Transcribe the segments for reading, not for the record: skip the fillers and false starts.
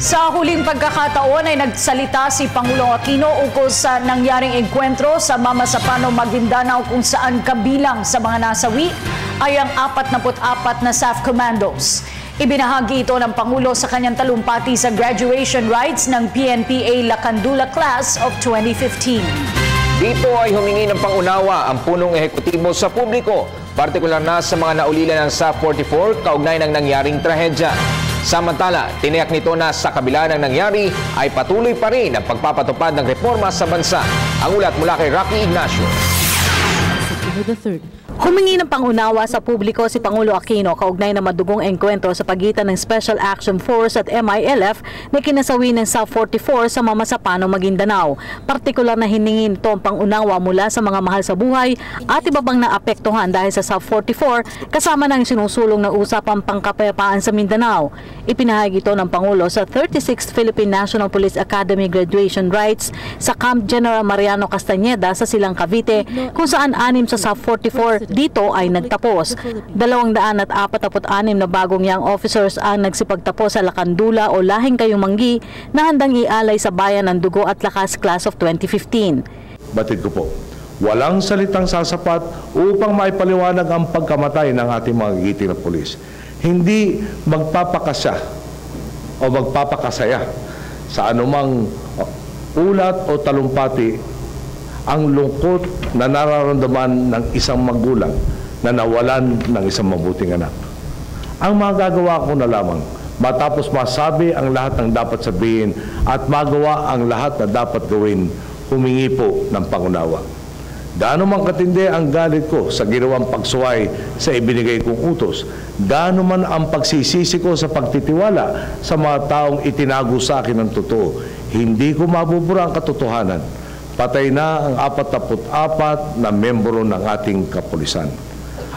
Sa huling pagkakataon ay nagsalita si Pangulong Aquino ukol sa nangyaring engkwentro sa Mamasapano, Maguindanao kung saan kabilang sa mga nasawi ay ang 44 na SAF commandos. Ibinahagi ito ng Pangulo sa kanyang talumpati sa graduation rites ng PNPA Lacandula Class of 2015. Dito ay humingi ng pangunawa ang punong ehekutibo sa publiko, partikular na sa mga naulila ng SAF 44 kaugnay ng nangyaring trahedya. Samantala, tiniyak nito na sa kabila ng nangyari ay patuloy pa rin ang pagpapatupad ng reforma sa bansa. Ang ulat mula kay Rocky Ignacio. Humingi ng pangunawa sa publiko si Pangulo Aquino kaugnay na madugong engkwentro sa pagitan ng Special Action Force at MILF na kinasawi ng SAF 44 sa Mamasapano, Maguindanao. Partikular na hiningi nito ang pangunawa mula sa mga mahal sa buhay at iba pang naapektuhan dahil sa SAF 44 kasama ng sinusulong na usapang pangkapayapaan sa Mindanao. Ipinahagi ito ng Pangulo sa 36th Philippine National Police Academy graduation rites sa Camp General Mariano Castañeda sa Silang Cavite kung saan 6 sa SAF 44 dito ay nagtapos. 246 na bagong young officers ang nagsipagtapos sa Lacandula o Lahing Kayumanggi na handang ialay sa bayan ng dugo at lakas class of 2015. Batid ko po, walang salitang sasapat upang maipaliwanag ang pagkamatay ng ating mga gigiting na pulis. Hindi magpapakasya o magpapakasaya sa anumang ulat o talumpati ang lungkot na nararamdaman ng isang magulang na nawalan ng isang mabuting anak. Ang magagawa ko na lamang, matapos masabi ang lahat ng dapat sabihin at magawa ang lahat na dapat gawin, humingi po ng pangunawa. Gaano man katindi ang galit ko sa ginawang pagsuway sa ibinigay kong utos, gaano man ang pagsisisi ko sa pagtitiwala sa mga taong itinago sa akin ng totoo, hindi ko mabubura ang katotohanan. Patay na ang 44 na membro ng ating kapulisan.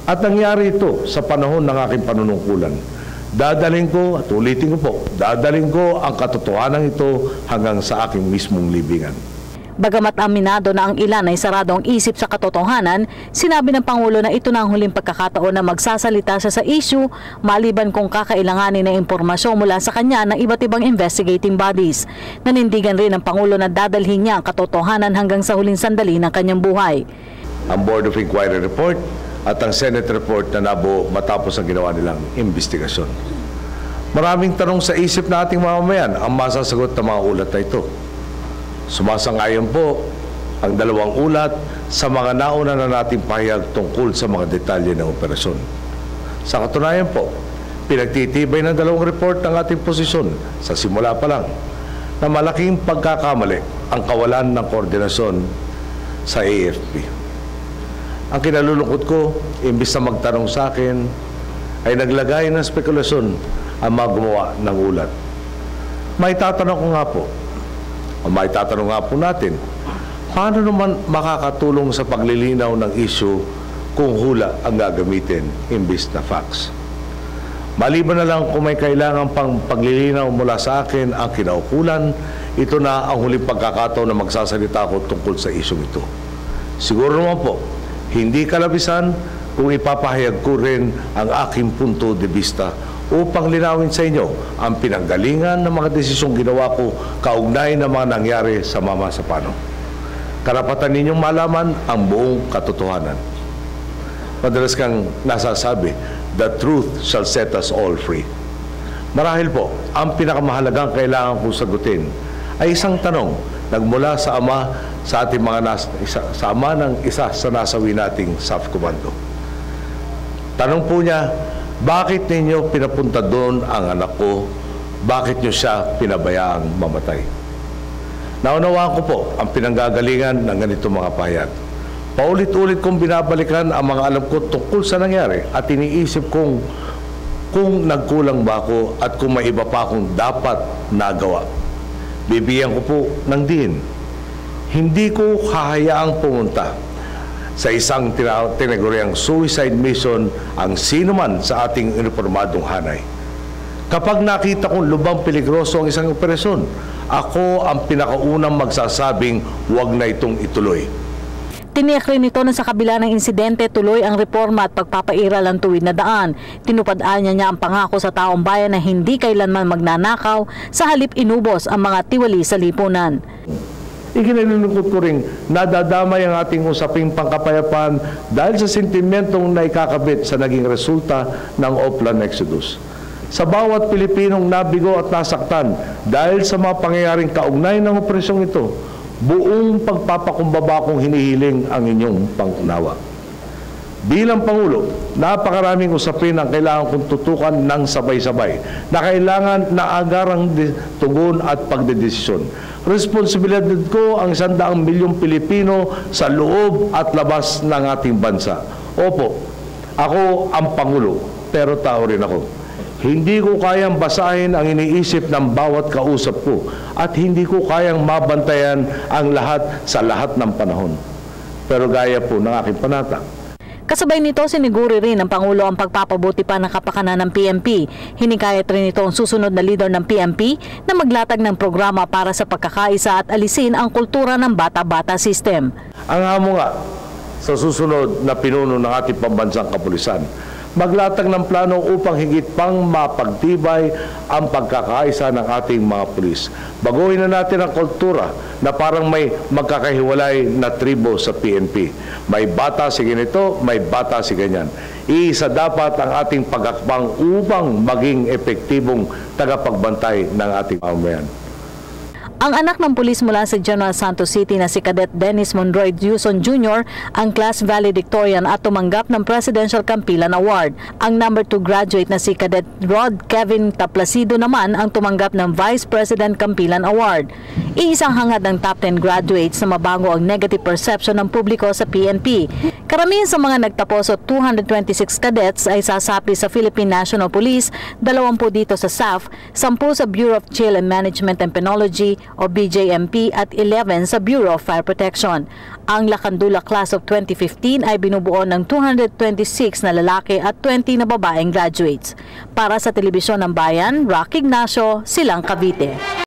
At nangyari ito sa panahon ng aking panunungkulan. Dadaling ko, at ulitin ko po, dadaling ko ang katotohanan ito hanggang sa aking mismong libingan. Bagamat aminado na ang ilan ay sarado ang isip sa katotohanan, sinabi ng Pangulo na ito na ang huling pagkakataon na magsasalita siya sa issue maliban kung kakailanganin ng impormasyon mula sa kanya ng iba't ibang investigating bodies. Nanindigan rin ng Pangulo na dadalhin niya ang katotohanan hanggang sa huling sandali ng kanyang buhay. Ang Board of Inquiry report at ang Senate report na nabuo matapos ang ginawa nilang investigasyon. Maraming tanong sa isip na ating mamamayan ang masasagot ng mga ulat na ito. Sumasang-ayon po ang dalawang ulat sa mga nauna na nating pahayag tungkol sa mga detalye ng operasyon. Sa katunayan po, pinagtitibay ng dalawang report ang ating posisyon sa simula pa lang na malaking pagkakamali ang kawalan ng koordinasyon sa AFP. Ang kinalulungkot ko, imbis na magtanong sa akin, ay naglagay ng spekulasyon ang mga gumawa ng ulat. May tatanong ko nga po, may tatanong nga po natin, paano naman makakatulong sa paglilinaw ng issue kung hula ang gagamitin imbis na facts? Maliban na lang kung may kailangan pang paglilinaw mula sa akin ang kinaukulan, ito na ang huling pagkakataon na magsasalita ko tungkol sa issue ito. Siguro naman po, hindi kalabisan kung ipapahayag ko rin ang aking punto de vista upang linawin sa inyo ang pinanggalingan ng mga desisyong ginawa ko kaugnay ng mga nangyari sa Mamasapano. Karapatan ninyong malaman ang buong katotohanan. Madalas kang nasasabi, the truth shall set us all free. Marahil po, ang pinakamahalagang kailangan kong sagutin ay isang tanong nagmula sa ama sa ating mga sa ama ng isa sa nasawi nating SAF Commando. Tanong po niya, bakit ninyo pinapunta doon ang anak ko? Bakit nyo siya pinabayaang mamatay? Naunawaan ko po ang pinanggagalingan ng ganito mga pahayag. Paulit-ulit kong binabalikan ang mga alam ko tungkol sa nangyari at iniisip kong kung nagkulang ba ako at kung may iba pa akong dapat nagawa. Bibigyan ko po ng diin. Hindi ko hahayaang pumunta sa isang tinaguriang suicide mission ang sino man sa ating uniformadong hanay. Kapag nakita kong lubang peligroso ang isang operasyon, ako ang pinakaunang magsasabing huwag na itong ituloy. Tiniyak rin nito na sa kabila ng insidente tuloy ang reforma at pagpapairal ng tuwid na daan. Tinupad-an niya ang pangako sa taong bayan na hindi kailanman magnanakaw, sa halip inubos ang mga tiwali sa lipunan. Ikinalulungkot ko rin nadadamay ang ating usaping pangkapayapaan dahil sa sentimentong naikakabit sa naging resulta ng Oplan Exodus. Sa bawat Pilipinong nabigo at nasaktan dahil sa mga pangyayaring kaugnay ng operasyong ito, buong pagpapakumbaba kong hinihiling ang inyong pangunawa. Bilang Pangulo, napakaraming usapin ang kailangan kong tutukan ng sabay-sabay na kailangan na agarang tugon at pagdedesisyon. Responsibilidad ko ang 100 milyong Pilipino sa loob at labas ng ating bansa. Opo, ako ang Pangulo, pero tao rin ako. Hindi ko kayang basahin ang iniisip ng bawat kausap ko at hindi ko kayang mabantayan ang lahat sa lahat ng panahon. Pero gaya po ng aking panata, kasabay nito, siniguri rin ng Pangulo ang pagpapabuti pa ng kapakanan ng PNP. Hinikayat rin ito ang susunod na leader ng PNP na maglatag ng programa para sa pagkakaisa at alisin ang kultura ng bata-bata system. ang hamo nga sa susunod na pinuno ng ating pambansang kapulisan, maglatag ng plano upang higit pang mapagtibay ang pagkakaisa ng ating mga pulis. Baguhin na natin ang kultura na parang may magkakahiwalay na tribo sa PNP. May bata si ganito, may bata si ganyan. Iisa dapat ang ating pagakbang upang maging epektibong tagapagbantay ng ating pamamayan. Ang anak ng pulis mula sa General Santos City na si Cadet Dennis Monroy Duson Jr. ang class valedictorian at tumanggap ng Presidential Campilan Award. Ang number 2 graduate na si Cadet Rod Kevin Taplacido naman ang tumanggap ng Vice President Campilan Award. Iisang hangad ng top 10 graduates na mabago ang negative perception ng publiko sa PNP. Karamihan sa mga nagtapos o 226 cadets ay sasapi sa Philippine National Police, 20 dito sa SAF, 10 sa Bureau of Jail and Management and Penology o BJMP at 11 sa Bureau of Fire Protection. Ang Lakandula Class of 2015 ay binubuo ng 226 na lalaki at 20 na babaeng graduates. Para sa Telebisyon ng Bayan, Rocky Ignacio, Silang Cavite.